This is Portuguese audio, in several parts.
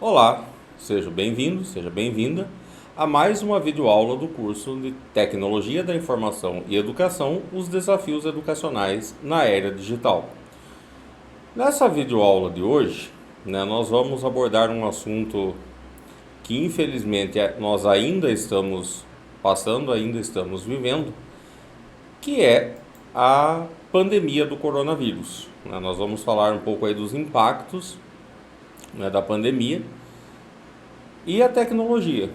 Olá, seja bem-vindo, seja bem-vinda a mais uma videoaula do curso de Tecnologia da Informação e Educação, os desafios educacionais na era digital. Nessa videoaula de hoje, nós vamos abordar um assunto que infelizmente nós ainda estamos passando, ainda estamos vivendo, que é a pandemia do coronavírus. Nós vamos falar um pouco aí dos impactos, da pandemia e a tecnologia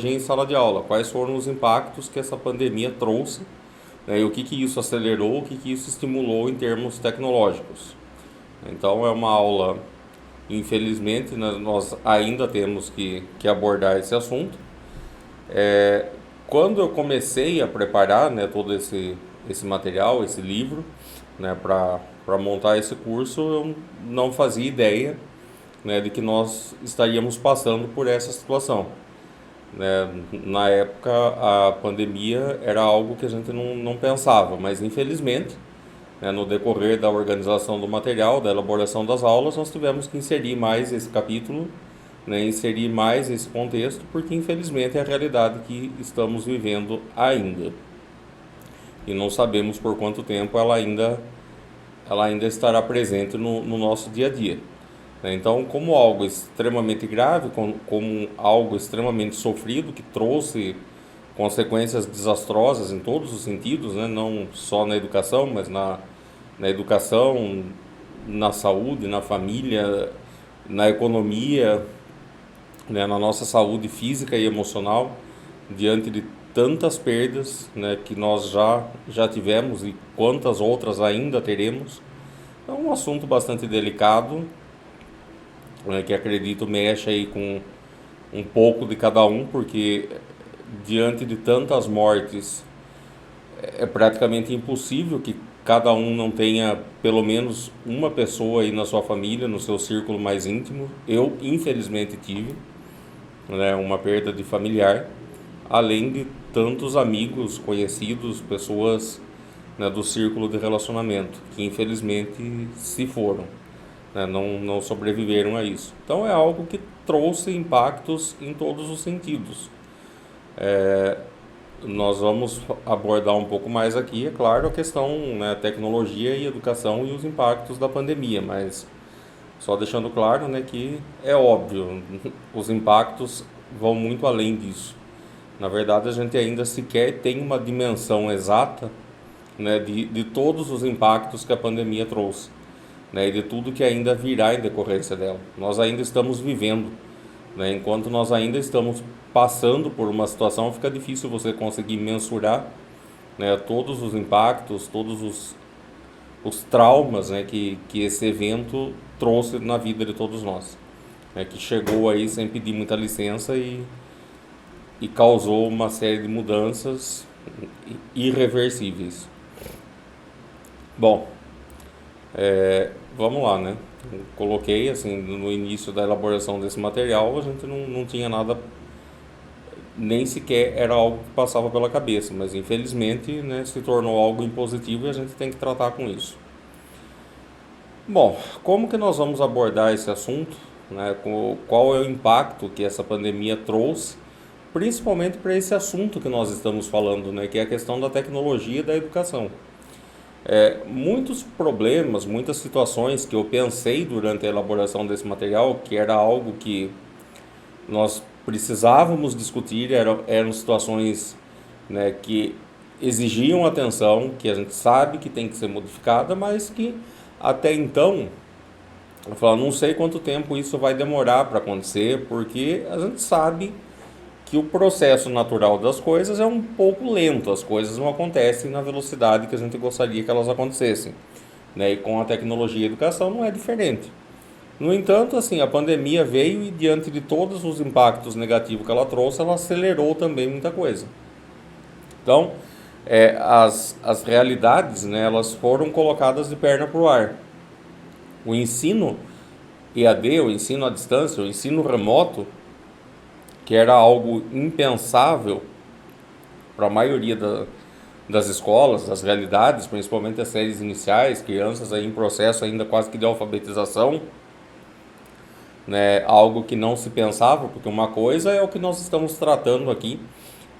em sala de aula, quais foram os impactos que essa pandemia trouxe, e o que isso acelerou, o que isso estimulou em termos tecnológicos. Então é uma aula, infelizmente, nós ainda temos que abordar esse assunto. Quando eu comecei a preparar, todo esse material, esse livro, para montar esse curso, eu não fazia ideia, de que nós estaríamos passando por essa situação. Na época, a pandemia era algo que a gente não pensava, mas infelizmente, no decorrer da organização do material, da elaboração das aulas, nós tivemos que inserir mais esse capítulo, inserir mais esse contexto, porque infelizmente é a realidade que estamos vivendo ainda. E não sabemos por quanto tempo ela ainda estará presente no nosso dia a dia. Então, como algo extremamente grave, como algo extremamente sofrido, que trouxe consequências desastrosas em todos os sentidos, não só na educação, mas na educação, na saúde, na família, na economia, na nossa saúde física e emocional, diante de tantas perdas, que nós já tivemos e quantas outras ainda teremos. É um assunto bastante delicado, que acredito mexe aí com um pouco de cada um, porque diante de tantas mortes é praticamente impossível que cada um não tenha pelo menos uma pessoa aí na sua família, no seu círculo mais íntimo. Eu, infelizmente, tive, uma perda de familiar, além de tantos amigos, conhecidos, pessoas, do círculo de relacionamento, que infelizmente se foram. Não sobreviveram a isso. Então é algo que trouxe impactos em todos os sentidos. Nós vamos abordar um pouco mais aqui, é claro, a questão, tecnologia e educação e os impactos da pandemia, mas só deixando claro, que é óbvio, os impactos vão muito além disso. Na verdade, a gente ainda sequer tem uma dimensão exata, de todos os impactos que a pandemia trouxe, e de tudo que ainda virá em decorrência dela. Nós ainda estamos vivendo, enquanto nós ainda estamos passando por uma situação, fica difícil você conseguir mensurar, todos os impactos, todos os traumas, que esse evento trouxe na vida de todos nós, que chegou aí sem pedir muita licença e causou uma série de mudanças irreversíveis. Bom, vamos lá, Eu coloquei, assim, no início da elaboração desse material, a gente não tinha nada, nem sequer era algo que passava pela cabeça, mas infelizmente, se tornou algo impositivo e a gente tem que tratar com isso. Bom, como que nós vamos abordar esse assunto, qual é o impacto que essa pandemia trouxe, principalmente para esse assunto que nós estamos falando, que é a questão da tecnologia e da educação. Muitos problemas, muitas situações que eu pensei durante a elaboração desse material, que era algo que nós precisávamos discutir, eram situações, que exigiam atenção, que a gente sabe que tem que ser modificada, mas que até então, eu falo, não sei quanto tempo isso vai demorar para acontecer, porque a gente sabe que o processo natural das coisas é um pouco lento, as coisas não acontecem na velocidade que a gente gostaria que elas acontecessem, E com a tecnologia e a educação não é diferente. No entanto, assim, a pandemia veio e diante de todos os impactos negativos que ela trouxe, ela acelerou também muita coisa. Então, as realidades, elas foram colocadas de perna para o ar. O ensino EAD, o ensino à distância, o ensino remoto, que era algo impensável para a maioria das escolas, das realidades, principalmente as séries iniciais, crianças aí em processo ainda quase que de alfabetização, né, algo que não se pensava, porque uma coisa é o que nós estamos tratando aqui,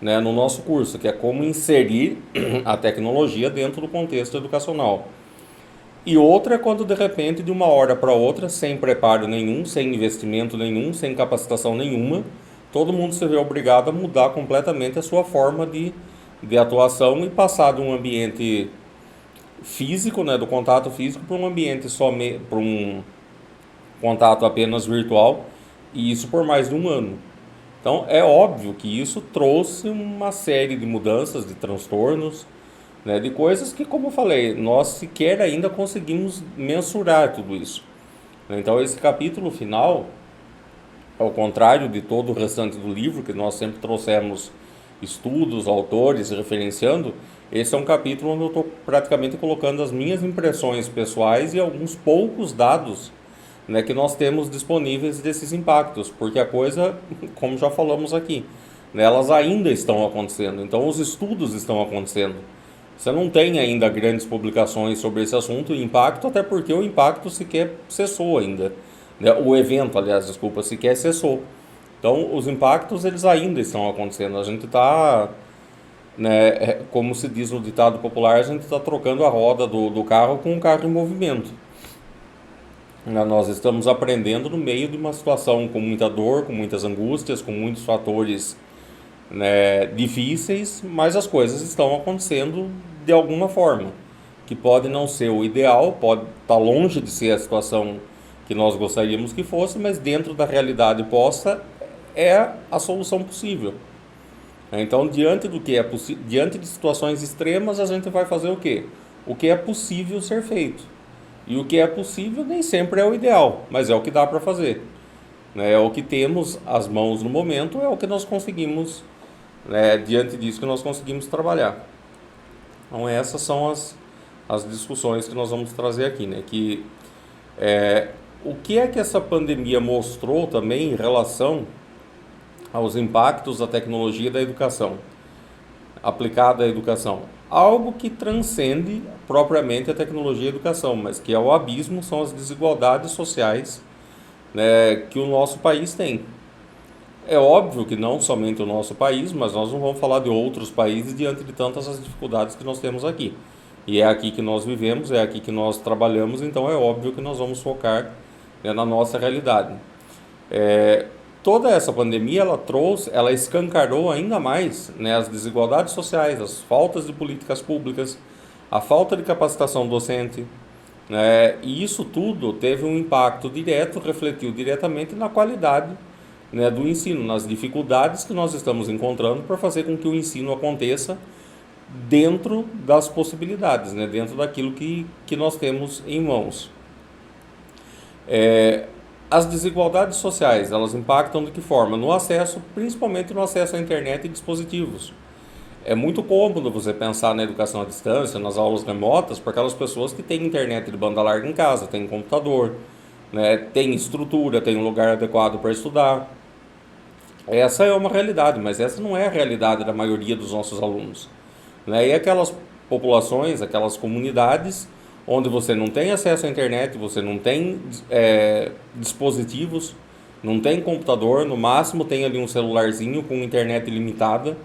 né, no nosso curso, que é como inserir a tecnologia dentro do contexto educacional. E outra é quando de repente, de uma hora para outra, sem preparo nenhum, sem investimento nenhum, sem capacitação nenhuma, todo mundo se vê obrigado a mudar completamente a sua forma de atuação e passar de um ambiente físico, né, do contato físico, para um ambiente para um contato apenas virtual, e isso por mais de um ano. Então é óbvio que isso trouxe uma série de mudanças, de transtornos, né, de coisas que, como eu falei, nós sequer ainda conseguimos mensurar tudo isso. Então esse capítulo final, ao contrário de todo o restante do livro, que nós sempre trouxemos estudos, autores referenciando, esse é um capítulo onde eu estou praticamente colocando as minhas impressões pessoais e alguns poucos dados, né, que nós temos disponíveis desses impactos, porque a coisa, como já falamos aqui, né, elas ainda estão acontecendo, então os estudos estão acontecendo. Você não tem ainda grandes publicações sobre esse assunto e impacto, até porque o impacto sequer cessou ainda, né? O evento, aliás, desculpa, sequer cessou. Então, os impactos, eles ainda estão acontecendo. A gente está, né, como se diz no ditado popular, a gente está trocando a roda do carro com o carro em movimento. Né? Nós estamos aprendendo no meio de uma situação com muita dor, com muitas angústias, com muitos fatores, né, difíceis, mas as coisas estão acontecendo de alguma forma, que pode não ser o ideal, pode estar longe de ser a situação que nós gostaríamos que fosse, mas dentro da realidade posta é a solução possível. Então, diante do que é diante de situações extremas, a gente vai fazer o quê? O que é possível ser feito. E o que é possível nem sempre é o ideal, mas é o que dá para fazer. Né? É o que temos às mãos no momento, é o que nós conseguimos, né, diante disso que nós conseguimos trabalhar. Então essas são as discussões que nós vamos trazer aqui, né? Que o que é que essa pandemia mostrou também em relação aos impactos da tecnologia da educação, aplicada à educação? Algo que transcende propriamente a tecnologia e a educação, mas que é o abismo, são as desigualdades sociais, né, que o nosso país tem. É óbvio que não somente o nosso país, mas nós não vamos falar de outros países diante de tantas as dificuldades que nós temos aqui. E é aqui que nós vivemos, é aqui que nós trabalhamos, então é óbvio que nós vamos focar, né, na nossa realidade. Toda essa pandemia, ela escancarou ainda mais, né, as desigualdades sociais, as faltas de políticas públicas, a falta de capacitação docente, né, e isso tudo teve um impacto direto, refletiu diretamente na qualidade, né, do ensino, nas dificuldades que nós estamos encontrando para fazer com que o ensino aconteça dentro das possibilidades, né, dentro daquilo que nós temos em mãos. As desigualdades sociais, elas impactam de que forma? No acesso, principalmente no acesso à internet e dispositivos. É muito cômodo você pensar na educação à distância, nas aulas remotas, para aquelas pessoas que têm internet de banda larga em casa, têm computador, né, têm estrutura, têm um lugar adequado para estudar. Essa é uma realidade, mas essa não é a realidade da maioria dos nossos alunos. Né? E aquelas populações, aquelas comunidades onde você não tem acesso à internet, você não tem dispositivos, não tem computador, no máximo tem ali um celularzinho com internet limitada,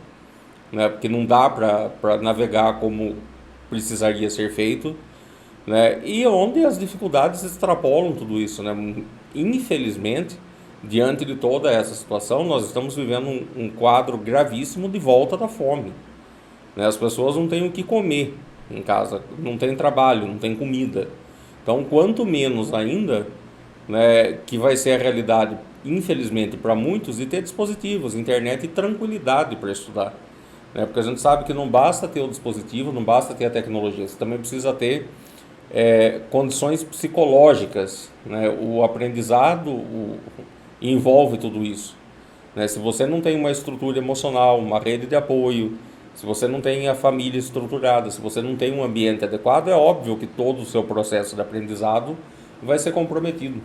né? Porque não dá para navegar como precisaria ser feito. Né? E onde as dificuldades extrapolam tudo isso. Né? Infelizmente, diante de toda essa situação, nós estamos vivendo um quadro gravíssimo de volta da fome. Né? As pessoas não têm o que comer em casa, não tem trabalho, não tem comida. Então, quanto menos ainda, né, que vai ser a realidade, infelizmente, para muitos, de ter dispositivos, internet e tranquilidade para estudar. Né? Porque a gente sabe que não basta ter o dispositivo, não basta ter a tecnologia, você também precisa ter condições psicológicas. Né? O aprendizado envolve tudo isso. Né? Se você não tem uma estrutura emocional, uma rede de apoio, se você não tem a família estruturada, se você não tem um ambiente adequado, é óbvio que todo o seu processo de aprendizado vai ser comprometido.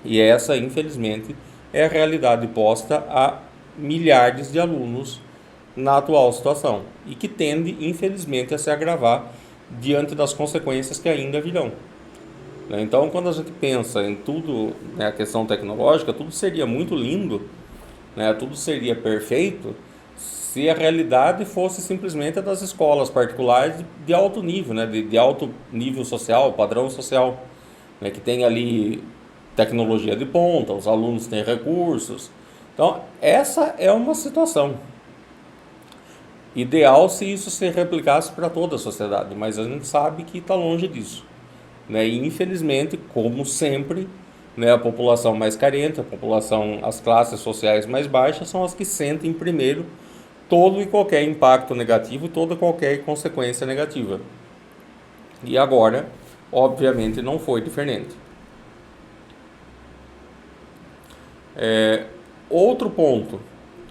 E essa, infelizmente, é a realidade posta a milhares de alunos na atual situação e que tende, infelizmente, a se agravar diante das consequências que ainda virão. né? Então, quando a gente pensa em tudo, né, a questão tecnológica, tudo seria muito lindo, né, tudo seria perfeito se a realidade fosse simplesmente a das escolas particulares de alto nível, né, de alto nível social, padrão social, né, que tem ali tecnologia de ponta, os alunos têm recursos. Então, essa é uma situação ideal se isso se replicasse para toda a sociedade, mas a gente sabe que está longe disso, né? E infelizmente, como sempre, né, a população mais carente, a população, as classes sociais mais baixas são as que sentem primeiro todo e qualquer impacto negativo, toda qualquer consequência negativa. E agora, obviamente, não foi diferente. Outro ponto,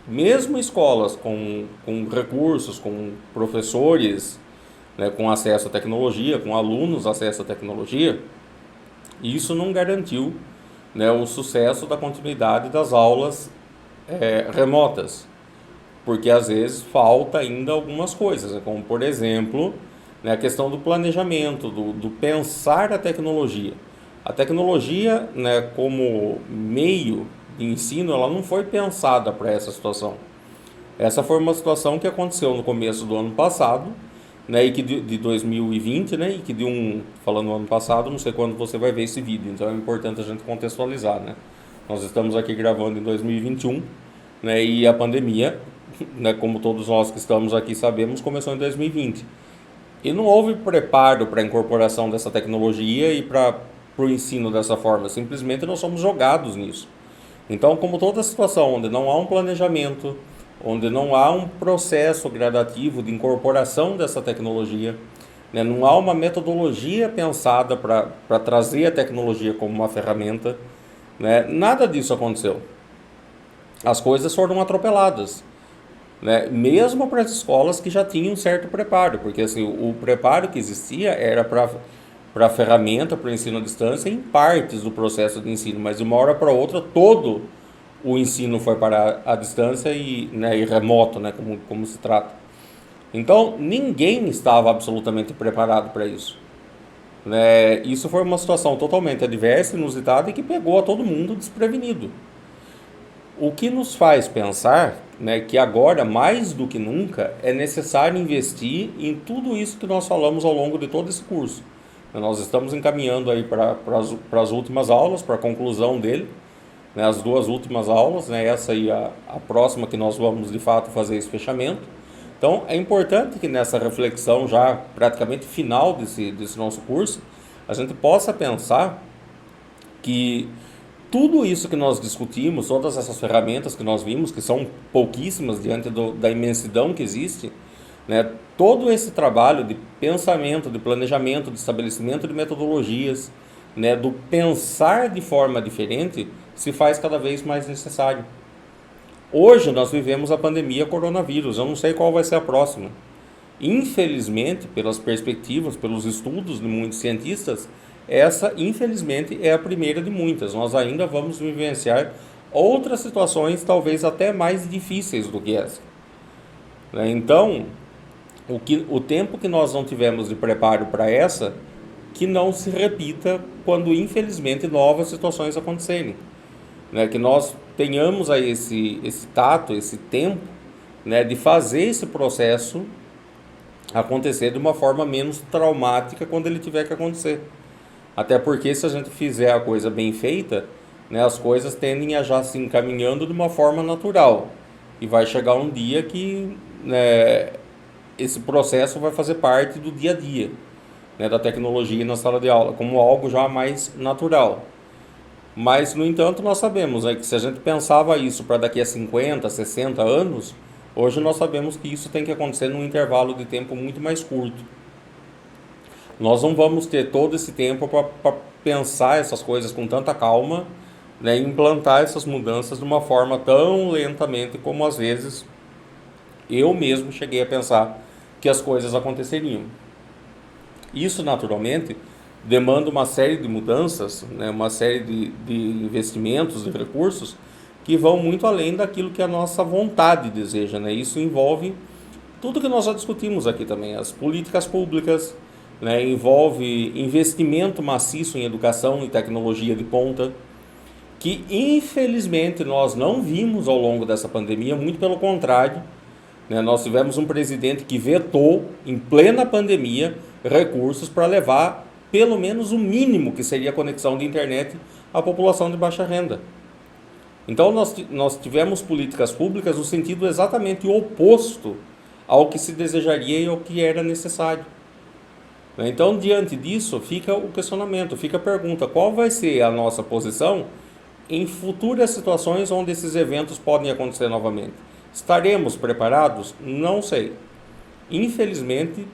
mesmo escolas com recursos, com professores, né, com acesso à tecnologia, com alunos acesso à tecnologia, isso não garantiu, né, o sucesso da continuidade das aulas remotas, porque às vezes falta ainda algumas coisas, né, como por exemplo, né, a questão do planejamento, do pensar a tecnologia. A tecnologia, né, como meio de ensino, ela não foi pensada para essa situação. Essa foi uma situação que aconteceu no começo do ano passado, né, e que de 2020, né, e que falando no ano passado, não sei quando você vai ver esse vídeo, então é importante a gente contextualizar, né? Nós estamos aqui gravando em 2021, né, e a pandemia, né, como todos nós que estamos aqui sabemos, começou em 2020. E não houve preparo para a incorporação dessa tecnologia e para o ensino dessa forma, simplesmente nós somos jogados nisso. Então, como toda situação onde não há um planejamento, onde não há um processo gradativo de incorporação dessa tecnologia, né, não há uma metodologia pensada para trazer a tecnologia como uma ferramenta, né, nada disso aconteceu. As coisas foram atropeladas, né, mesmo para as escolas que já tinham um certo preparo, porque assim, o preparo que existia era para a ferramenta, para o ensino à distância, em partes do processo de ensino, mas de uma hora para outra todo o ensino foi para a distância né, e remoto, né, como se trata. Então, ninguém estava absolutamente preparado para isso, né? Isso foi uma situação totalmente adversa, inusitada e que pegou a todo mundo desprevenido. O que nos faz pensar, né, que agora, mais do que nunca, é necessário investir em tudo isso que nós falamos ao longo de todo esse curso. Nós estamos encaminhando aí para as últimas aulas, para a conclusão dele, né, as duas últimas aulas, né, essa e a próxima que nós vamos de fato fazer esse fechamento. Então é importante que nessa reflexão já praticamente final desse nosso curso, a gente possa pensar que tudo isso que nós discutimos, todas essas ferramentas que nós vimos, que são pouquíssimas diante da imensidão que existe, né, todo esse trabalho de pensamento, de planejamento, de estabelecimento de metodologias, né, do pensar de forma diferente, se faz cada vez mais necessário. Hoje nós vivemos a pandemia coronavírus, eu não sei qual vai ser a próxima. Infelizmente, pelas perspectivas, pelos estudos de muitos cientistas, essa, infelizmente, é a primeira de muitas. Nós ainda vamos vivenciar outras situações, talvez até mais difíceis do que essa. Então, o tempo que nós não tivemos de preparo para essa, que não se repita quando, infelizmente, novas situações acontecerem. Que nós tenhamos aí esse tato, esse tempo, né, de fazer esse processo acontecer de uma forma menos traumática quando ele tiver que acontecer. Até porque se a gente fizer a coisa bem feita, né, as coisas tendem a já se encaminhando de uma forma natural. E vai chegar um dia que, né, esse processo vai fazer parte do dia a dia, né, da tecnologia na sala de aula, como algo já mais natural. Mas, no entanto, nós sabemos, né, que se a gente pensava isso para daqui a 50, 60 anos, hoje nós sabemos que isso tem que acontecer num intervalo de tempo muito mais curto. Nós não vamos ter todo esse tempo para pensar essas coisas com tanta calma, né, e implantar essas mudanças de uma forma tão lentamente como às vezes eu mesmo cheguei a pensar que as coisas aconteceriam. Isso naturalmente demanda uma série de mudanças, né, uma série de investimentos, de recursos que vão muito além daquilo que a nossa vontade deseja, né? Isso envolve tudo que nós já discutimos aqui também, as políticas públicas, né, envolve investimento maciço em educação e tecnologia de ponta, que infelizmente nós não vimos ao longo dessa pandemia, muito pelo contrário, né, nós tivemos um presidente que vetou, em plena pandemia, recursos para levar pelo menos o mínimo que seria a conexão de internet à população de baixa renda. Então nós tivemos políticas públicas no sentido exatamente oposto ao que se desejaria e ao que era necessário. Então, diante disso, fica o questionamento, fica a pergunta: qual vai ser a nossa posição em futuras situações onde esses eventos podem acontecer novamente? Estaremos preparados? Não sei. Infelizmente,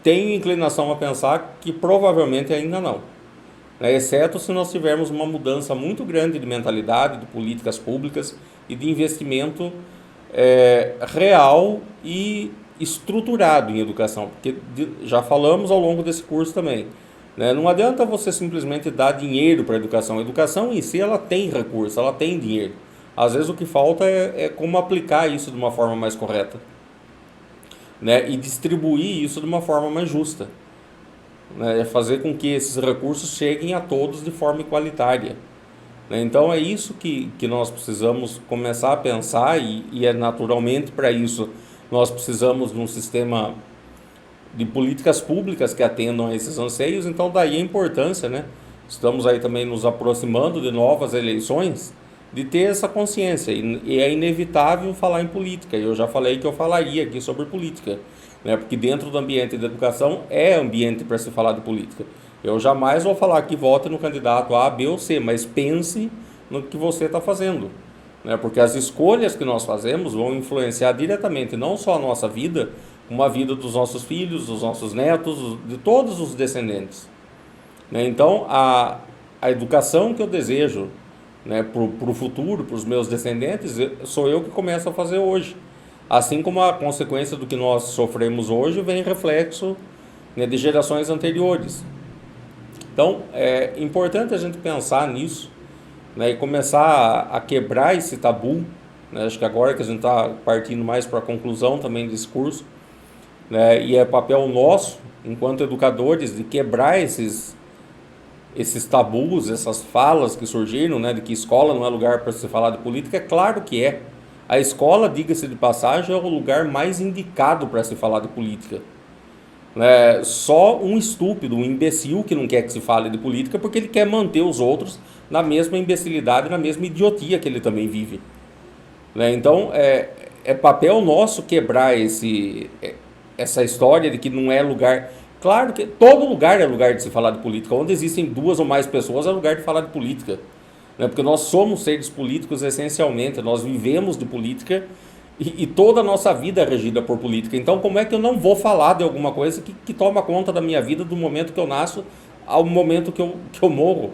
tenho inclinação a pensar que provavelmente ainda não, né? Exceto se nós tivermos uma mudança muito grande de mentalidade, de políticas públicas e de investimento real e estruturado em educação, porque já falamos ao longo desse curso também, né? Não adianta você simplesmente dar dinheiro para a educação em si ela tem recurso, ela tem dinheiro, às vezes o que falta é como aplicar isso de uma forma mais correta, né? E distribuir isso de uma forma mais justa, né? Fazer com que esses recursos cheguem a todos de forma igualitária, né? Então é isso que nós precisamos começar a pensar e é naturalmente para isso nós precisamos de um sistema de políticas públicas que atendam a esses anseios. Então daí a importância, né? Estamos aí também nos aproximando de novas eleições, de ter essa consciência, e é inevitável falar em política. Eu já falei que eu falaria aqui sobre política, né? Porque dentro do ambiente da educação é ambiente para se falar de política. Eu jamais vou falar que vote no candidato A, B ou C, mas pense no que você está fazendo, né? Porque as escolhas que nós fazemos vão influenciar diretamente não só a nossa vida, como a vida dos nossos filhos, dos nossos netos, de todos os descendentes, né? Então a educação que eu desejo, né, para o futuro, para os meus descendentes, sou eu que começo a fazer hoje. Assim como a consequência do que nós sofremos hoje vem reflexo, né, de gerações anteriores. Então é importante a gente pensar nisso, né, e começar a quebrar esse tabu, né? Acho que agora que a gente está partindo mais para a conclusão também desse curso, né, e é papel nosso, enquanto educadores, de quebrar esses tabus, essas falas que surgiram, né, de que escola não é lugar para se falar de política. É claro que é. A escola, diga-se de passagem, é o lugar mais indicado para se falar de política. Só um estúpido, um imbecil que não quer que se fale de política porque ele quer manter os outros na mesma imbecilidade, na mesma idiotia que ele também vive, né? Então é papel nosso quebrar essa história de que não é lugar. Claro que todo lugar é lugar de se falar de política. Onde existem duas ou mais pessoas é lugar de falar de política, né? Porque nós somos seres políticos essencialmente, nós vivemos de política e toda a nossa vida é regida por política. Então como é que eu não vou falar de alguma coisa que toma conta da minha vida do momento que eu nasço ao momento que eu morro?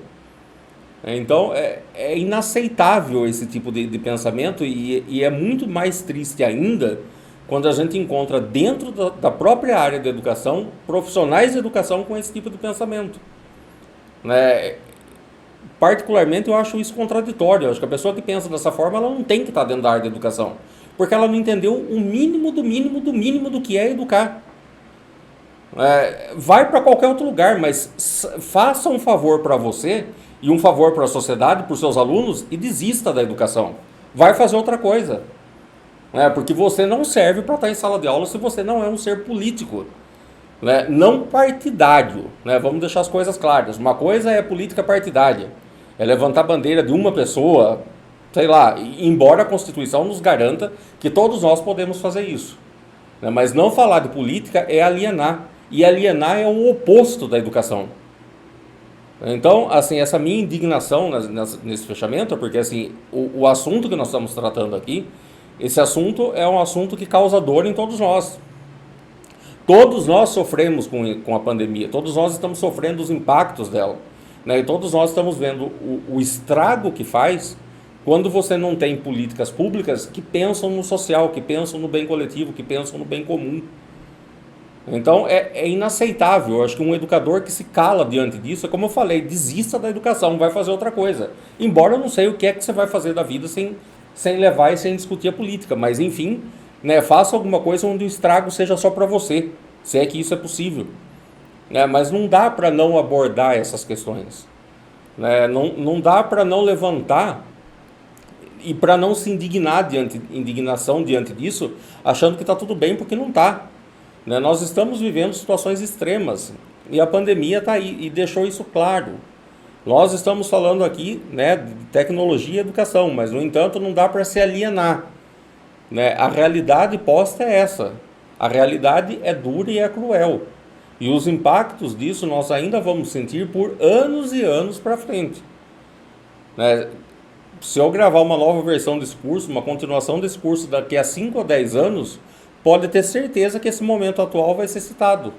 Então é inaceitável esse tipo de pensamento e é muito mais triste ainda quando a gente encontra dentro da própria área da educação profissionais de educação com esse tipo de pensamento, né? Particularmente eu acho isso contraditório. Eu acho que a pessoa que pensa dessa forma ela não tem que estar dentro da área da educação, porque ela não entendeu o mínimo do mínimo do mínimo do que é educar. Vai para qualquer outro lugar, mas faça um favor para você e um favor para a sociedade, para os seus alunos, e desista da educação. Vai fazer outra coisa, porque você não serve para estar em sala de aula se você não é um ser político, né? Não partidário, né? Vamos deixar as coisas claras. Uma coisa é política partidária, é levantar a bandeira de uma pessoa, sei lá, embora a Constituição nos garanta que todos nós podemos fazer isso, né? Mas não falar de política é alienar, e alienar é o oposto da educação. Então, assim, essa minha indignação nesse fechamento é porque, assim, o assunto que nós estamos tratando aqui, esse assunto é um assunto que causa dor em todos nós. Todos nós sofremos com a pandemia, todos nós estamos sofrendo os impactos dela, né? E todos nós estamos vendo o estrago que faz quando você não tem políticas públicas que pensam no social, que pensam no bem coletivo, que pensam no bem comum. Então é inaceitável. Eu acho que um educador que se cala diante disso, é como eu falei, desista da educação, vai fazer outra coisa. Embora eu não sei o que é que você vai fazer da vida sem levar e sem discutir a política, mas enfim, né, faça alguma coisa onde o estrago seja só para você, se é que isso é possível, né? Mas não dá para não abordar essas questões, né? Não dá para não levantar e para não se indignação diante disso, achando que está tudo bem, porque não está, né? Nós estamos vivendo situações extremas e a pandemia está aí e deixou isso claro. Nós estamos falando aqui, né, de tecnologia e educação, mas no entanto não dá para se alienar, né? A realidade posta é essa. A realidade é dura e é cruel. E os impactos disso nós ainda vamos sentir por anos e anos para frente, né? Se eu gravar uma nova versão desse curso, uma continuação desse curso daqui a 5 ou 10 anos, pode ter certeza que esse momento atual vai ser citado,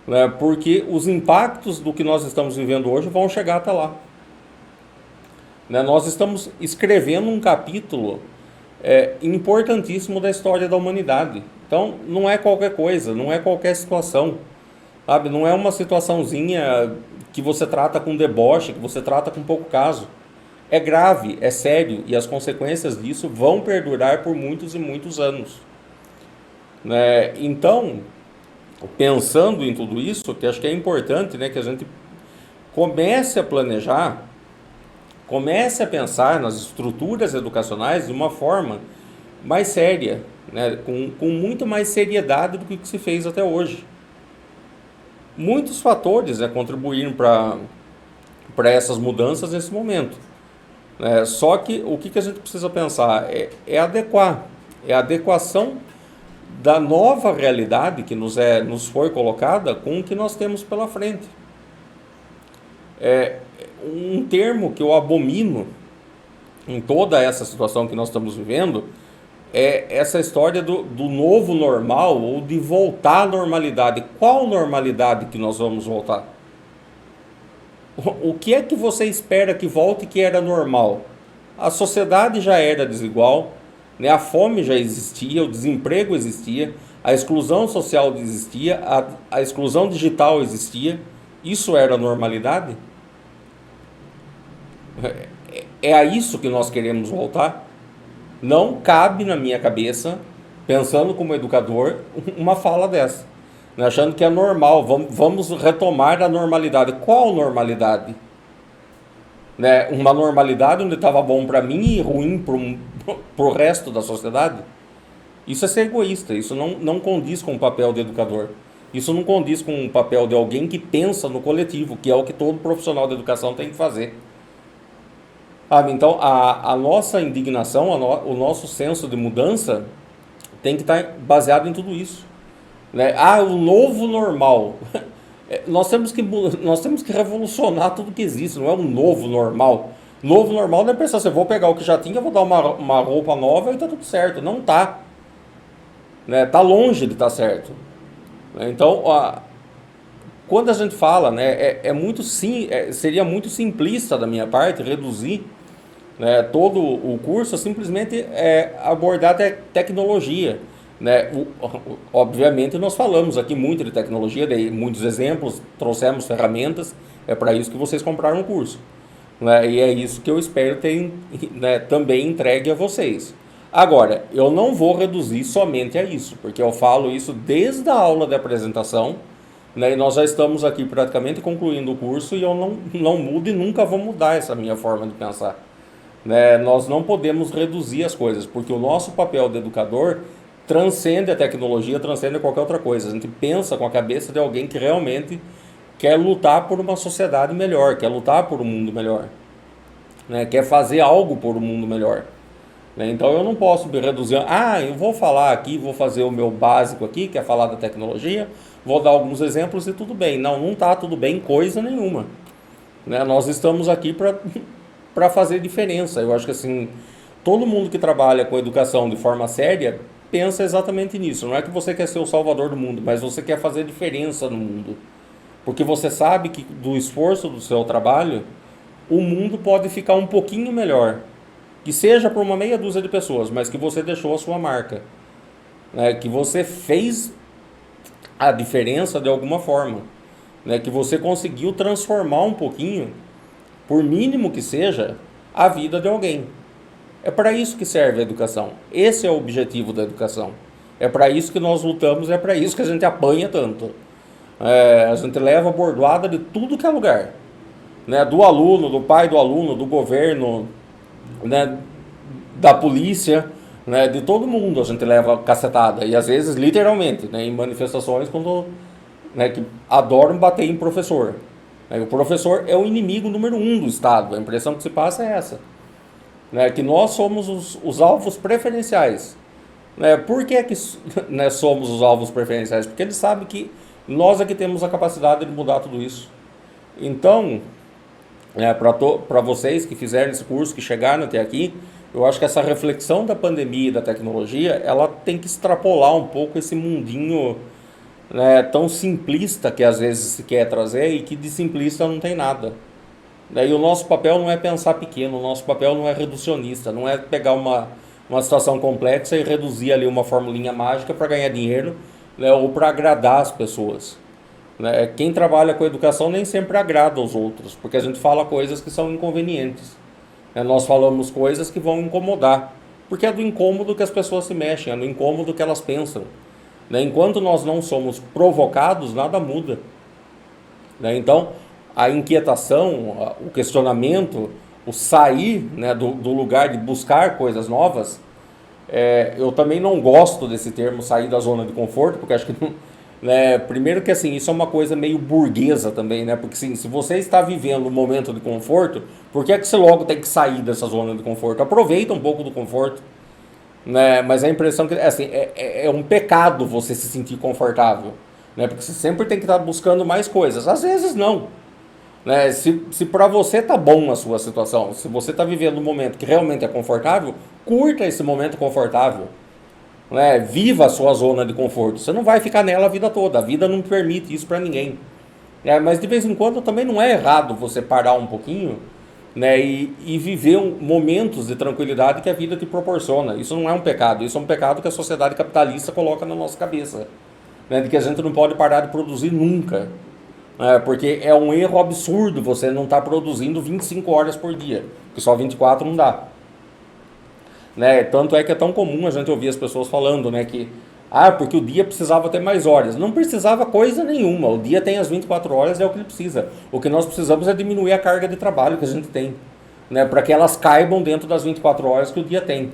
né? Porque os impactos do que nós estamos vivendo hoje vão chegar até lá, né? Nós estamos escrevendo um capítulo importantíssimo da história da humanidade. Então, não é qualquer coisa, não é qualquer situação, sabe? Não é uma situaçãozinha que você trata com deboche, que você trata com pouco caso. É grave, é sério, e as consequências disso vão perdurar por muitos e muitos anos, né? Então, pensando em tudo isso, que acho que é importante, né, que a gente comece a planejar, comece a pensar nas estruturas educacionais de uma forma mais séria, né, com muito mais seriedade do que se fez até hoje. Muitos fatores, né, contribuíram para essas mudanças nesse momento. Só que o que a gente precisa pensar é adequar, é a adequação da nova realidade que nos foi colocada com o que nós temos pela frente. Um termo que eu abomino em toda essa situação que nós estamos vivendo é essa história do novo normal, ou de voltar à normalidade. Qual normalidade que nós vamos voltar? O que é que você espera que volte que era normal? A sociedade já era desigual, né? A fome já existia, o desemprego existia, a exclusão social existia, a exclusão digital existia. Isso era normalidade? É a isso que nós queremos voltar? Não cabe na minha cabeça, pensando como educador, uma fala dessa, né? Achando que é normal, vamos retomar a normalidade. Qual normalidade? Né? Uma normalidade onde estava bom para mim e ruim para o resto da sociedade? Isso é ser egoísta, isso não condiz com o papel de educador. Isso não condiz com o papel de alguém que pensa no coletivo, que é o que todo profissional de educação tem que fazer. Então, a nossa indignação, o nosso senso de mudança tem que estar baseado em tudo isso, né? O novo normal. Nós temos que revolucionar tudo que existe, não é um novo normal. Novo normal não é pensar assim, vou pegar o que já tinha, vou dar uma roupa nova e está tudo certo. Não está, né? Está longe de estar certo. Então, quando a gente fala, né, seria muito simplista da minha parte reduzir, né, todo o curso a simplesmente abordar tecnologia, né? Obviamente nós falamos aqui muito de tecnologia, dei muitos exemplos, trouxemos ferramentas, é para isso que vocês compraram o curso, né? E é isso que eu espero ter, né, também entregue a vocês. Agora, eu não vou reduzir somente a isso, porque eu falo isso desde a aula de apresentação, né, e nós já estamos aqui praticamente concluindo o curso e eu não mudo e nunca vou mudar essa minha forma de pensar, né? Nós não podemos reduzir as coisas, porque o nosso papel de educador transcende a tecnologia, transcende qualquer outra coisa. A gente pensa com a cabeça de alguém que realmente quer lutar por uma sociedade melhor, quer lutar por um mundo melhor, né? Quer fazer algo por um mundo melhor, né? Então eu não posso me reduzir, eu vou falar aqui, vou fazer o meu básico aqui, que é falar da tecnologia, vou dar alguns exemplos e tudo bem. Não está tudo bem coisa nenhuma, né? Nós estamos aqui para fazer diferença. Eu acho que assim, todo mundo que trabalha com educação de forma séria pensa exatamente nisso. Não é que você quer ser o salvador do mundo, mas você quer fazer diferença no mundo, porque você sabe que do esforço do seu trabalho o mundo pode ficar um pouquinho melhor, que seja por uma meia dúzia de pessoas, mas que você deixou a sua marca, né? Que você fez a diferença de alguma forma, né? Que você conseguiu transformar um pouquinho, por mínimo que seja, a vida de alguém. É para isso que serve a educação. Esse é o objetivo da educação, É para isso que nós lutamos, é para isso que a gente apanha tanto. A gente leva bordoada de tudo que é lugar, né? Do aluno, do pai do aluno, do governo, né? Da polícia, né? De todo mundo a gente leva cacetada. E às vezes, literalmente, né? Em manifestações, quando, né? Que adoram bater em professor. O professor é o inimigo número um do Estado. A impressão que se passa é essa. Né? Que nós somos os alvos preferenciais. Né? Por que, né, somos os alvos preferenciais? Porque eles sabem que nós é que temos a capacidade de mudar tudo isso. Então, para vocês que fizeram esse curso, que chegaram até aqui, eu acho que essa reflexão da pandemia e da tecnologia, ela tem que extrapolar um pouco esse mundinho, né, tão simplista que às vezes se quer trazer e que de simplista não tem nada. E o nosso papel não é pensar pequeno, o nosso papel não é reducionista, não é pegar uma situação complexa e reduzir ali uma formulinha mágica para ganhar dinheiro, né, ou para agradar as pessoas. Né? Quem trabalha com educação nem sempre agrada aos outros, porque a gente fala coisas que são inconvenientes. Né? Nós falamos coisas que vão incomodar, porque é do incômodo que as pessoas se mexem, é do incômodo que elas pensam. Né? Enquanto nós não somos provocados, nada muda. Né? Então, a inquietação, o questionamento, o sair, né, do lugar de buscar coisas novas, eu também não gosto desse termo sair da zona de conforto, porque acho que não, né, primeiro que assim, isso é uma coisa meio burguesa também, né? Porque assim, se você está vivendo um momento de conforto, por que é que você logo tem que sair dessa zona de conforto? Aproveita um pouco do conforto, né? Mas a impressão que assim, é um pecado você se sentir confortável, né? Porque você sempre tem que estar buscando mais coisas. Às vezes não. Né? Se para você tá bom a sua situação, se você está vivendo um momento que realmente é confortável, curta esse momento confortável. Né? Viva a sua zona de conforto. Você não vai ficar nela a vida toda. A vida não permite isso para ninguém. Mas de vez em quando também não é errado você parar um pouquinho, né? E viver momentos de tranquilidade que a vida te proporciona. Isso não é um pecado. Isso é um pecado que a sociedade capitalista coloca na nossa cabeça. Né? De que a gente não pode parar de produzir nunca. Porque é um erro absurdo você não estar produzindo 25 horas por dia, porque só 24 não dá. Né? Tanto é que é tão comum a gente ouvir as pessoas falando, né, que porque o dia precisava ter mais horas. Não precisava coisa nenhuma, o dia tem as 24 horas, é o que ele precisa. O que nós precisamos é diminuir a carga de trabalho que a gente tem, né, para que elas caibam dentro das 24 horas que o dia tem.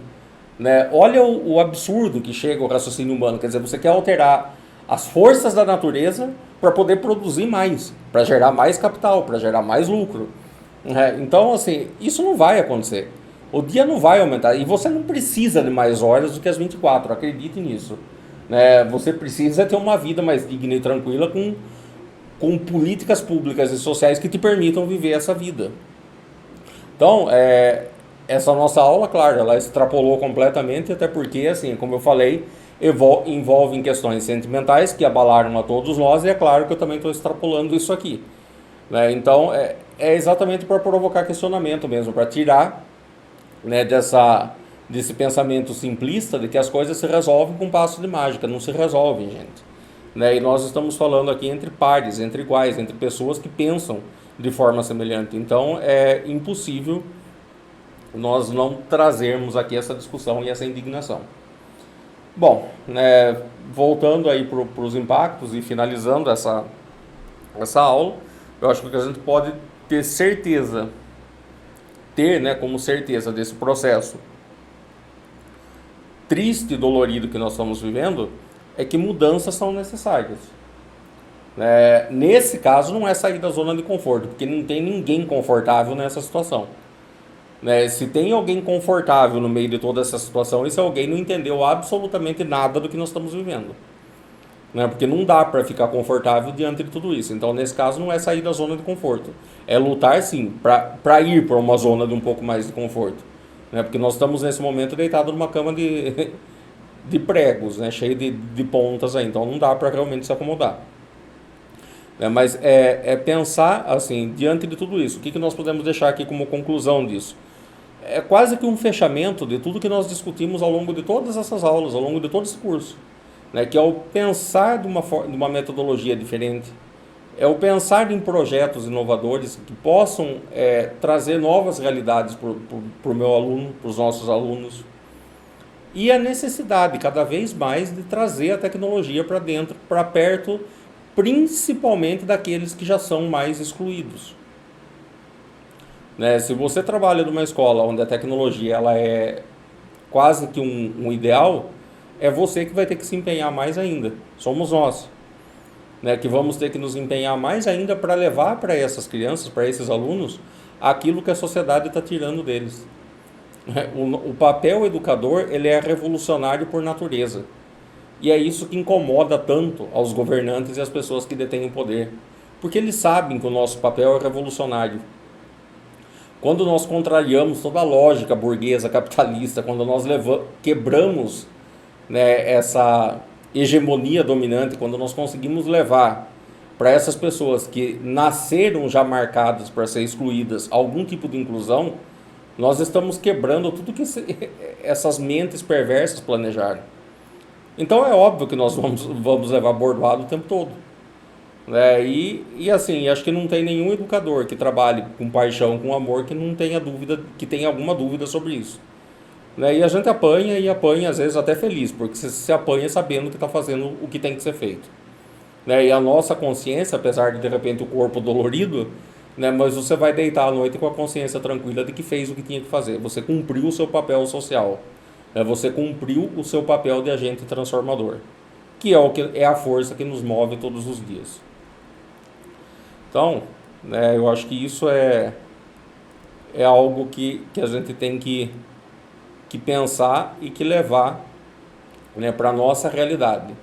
Né? Olha o absurdo que chega o raciocínio humano, quer dizer, você quer alterar as forças da natureza para poder produzir mais, para gerar mais capital, para gerar mais lucro. Então, assim, isso não vai acontecer. O dia não vai aumentar. E você não precisa de mais horas do que as 24, acredite nisso. Né? Você precisa ter uma vida mais digna e tranquila com políticas públicas e sociais que te permitam viver essa vida. Então, essa nossa aula, claro, ela extrapolou completamente, até porque, assim, como eu falei, envolvem questões sentimentais que abalaram a todos nós, e é claro que eu também estou extrapolando isso aqui. Né? Então, é exatamente para provocar questionamento mesmo, para tirar, né, desse pensamento simplista de que as coisas se resolvem com um passo de mágica. Não se resolvem, gente. Né? E nós estamos falando aqui entre pares, entre iguais, entre pessoas que pensam de forma semelhante. Então, é impossível nós não trazermos aqui essa discussão e essa indignação. Bom, né, voltando aí para os impactos e finalizando essa aula, eu acho que a gente pode ter certeza, né, como certeza desse processo triste e dolorido que nós estamos vivendo, é que mudanças são necessárias. Nesse caso, não é sair da zona de conforto, porque não tem ninguém confortável nessa situação. Se tem alguém confortável no meio de toda essa situação, esse alguém não entendeu absolutamente nada do que nós estamos vivendo. Porque não dá para ficar confortável diante de tudo isso. Então, nesse caso, não é sair da zona de conforto. É lutar, sim, para ir para uma zona de um pouco mais de conforto. Porque nós estamos, nesse momento, deitados numa cama de pregos, cheio de pontas aí. Então, não dá para realmente se acomodar. Mas pensar, assim, diante de tudo isso, o que nós podemos deixar aqui como conclusão disso? É quase que um fechamento de tudo que nós discutimos ao longo de todas essas aulas, ao longo de todo esse curso. Que é o pensar de uma metodologia diferente, é o pensar em projetos inovadores que possam trazer novas realidades para o meu aluno, para os nossos alunos, e a necessidade cada vez mais de trazer a tecnologia para dentro, para perto, principalmente daqueles que já são mais excluídos. Né? Se você trabalha numa escola onde a tecnologia ela é quase que um ideal, é você que vai ter que se empenhar mais ainda. Somos nós, né, que vamos ter que nos empenhar mais ainda para levar para essas crianças, para esses alunos, aquilo que a sociedade está tirando deles. O papel educador ele é revolucionário por natureza. E é isso que incomoda tanto aos governantes e às pessoas que detêm o poder. Porque eles sabem que o nosso papel é revolucionário. Quando nós contrariamos toda a lógica burguesa, capitalista, quando nós quebramos, né, essa hegemonia dominante, quando nós conseguimos levar para essas pessoas que nasceram já marcadas para ser excluídas algum tipo de inclusão, nós estamos quebrando tudo que essas mentes perversas planejaram. Então é óbvio que nós vamos levar bordoado o tempo todo. Né? E assim, acho que não tem nenhum educador que trabalhe com paixão, com amor, que não tenha dúvida, que tenha alguma dúvida sobre isso. Né? E a gente apanha e apanha às vezes até feliz, porque você se apanha sabendo que está fazendo o que tem que ser feito. Né? E a nossa consciência, apesar de repente o corpo dolorido, né, mas você vai deitar à noite com a consciência tranquila de que fez o que tinha que fazer. Você cumpriu o seu papel social. Né? Você cumpriu o seu papel de agente transformador, que é a força que nos move todos os dias. Então, né, eu acho que isso é algo que a gente tem que pensar e que levar, né, para a nossa realidade.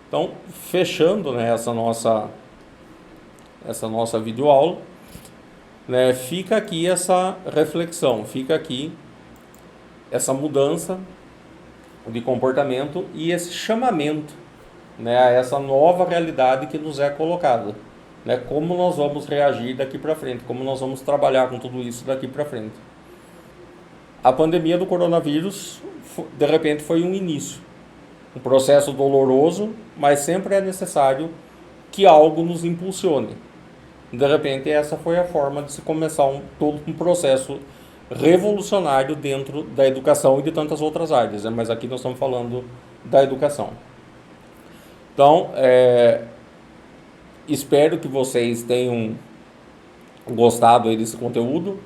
Então, fechando, né, essa nossa videoaula, né, fica aqui essa reflexão, fica aqui essa mudança de comportamento e esse chamamento, né, a essa nova realidade que nos é colocada. Né, como nós vamos reagir daqui para frente, como nós vamos trabalhar com tudo isso daqui para frente. A pandemia do coronavírus, de repente, foi um início. Um processo doloroso, mas sempre é necessário que algo nos impulsione. De repente, essa foi a forma de se começar todo um processo revolucionário dentro da educação e de tantas outras áreas. Né? Mas aqui nós estamos falando da educação. Então, espero que vocês tenham gostado aí desse conteúdo.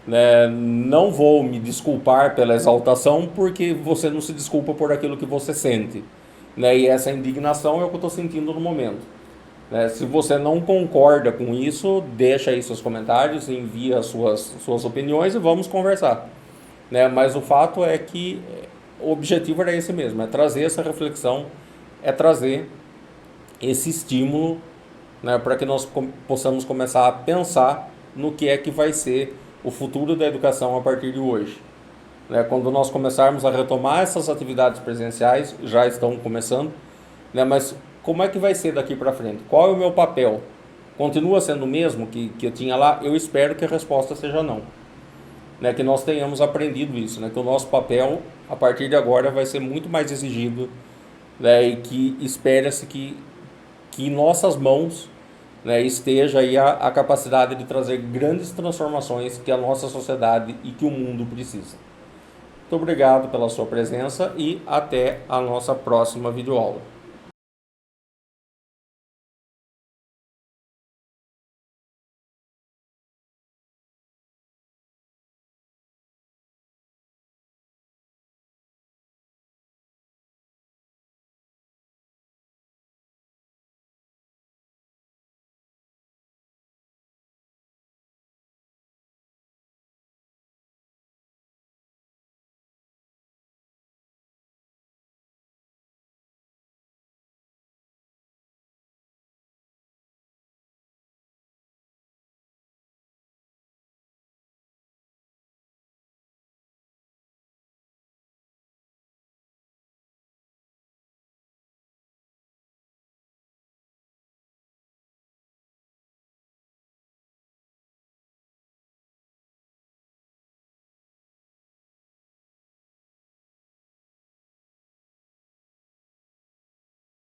Né? Não vou me desculpar pela exaltação, porque você não se desculpa por aquilo que você sente. Né? E essa indignação é o que eu estou sentindo no momento. Né? Se você não concorda com isso, deixa aí seus comentários, envia suas opiniões e vamos conversar. Né? Mas o fato é que o objetivo era esse mesmo, é trazer essa reflexão, é trazer esse estímulo, né, para que nós possamos começar a pensar no que é que vai ser o futuro da educação a partir de hoje. Né, quando nós começarmos a retomar essas atividades presenciais, já estão começando, né, mas como é que vai ser daqui para frente? Qual é o meu papel? Continua sendo o mesmo que eu tinha lá? Eu espero que a resposta seja não. Né, que nós tenhamos aprendido isso, né, que o nosso papel, a partir de agora, vai ser muito mais exigido, né, e que espera-se que em nossas mãos, né, esteja aí a capacidade de trazer grandes transformações que a nossa sociedade e que o mundo precisa. Muito obrigado pela sua presença e até a nossa próxima videoaula.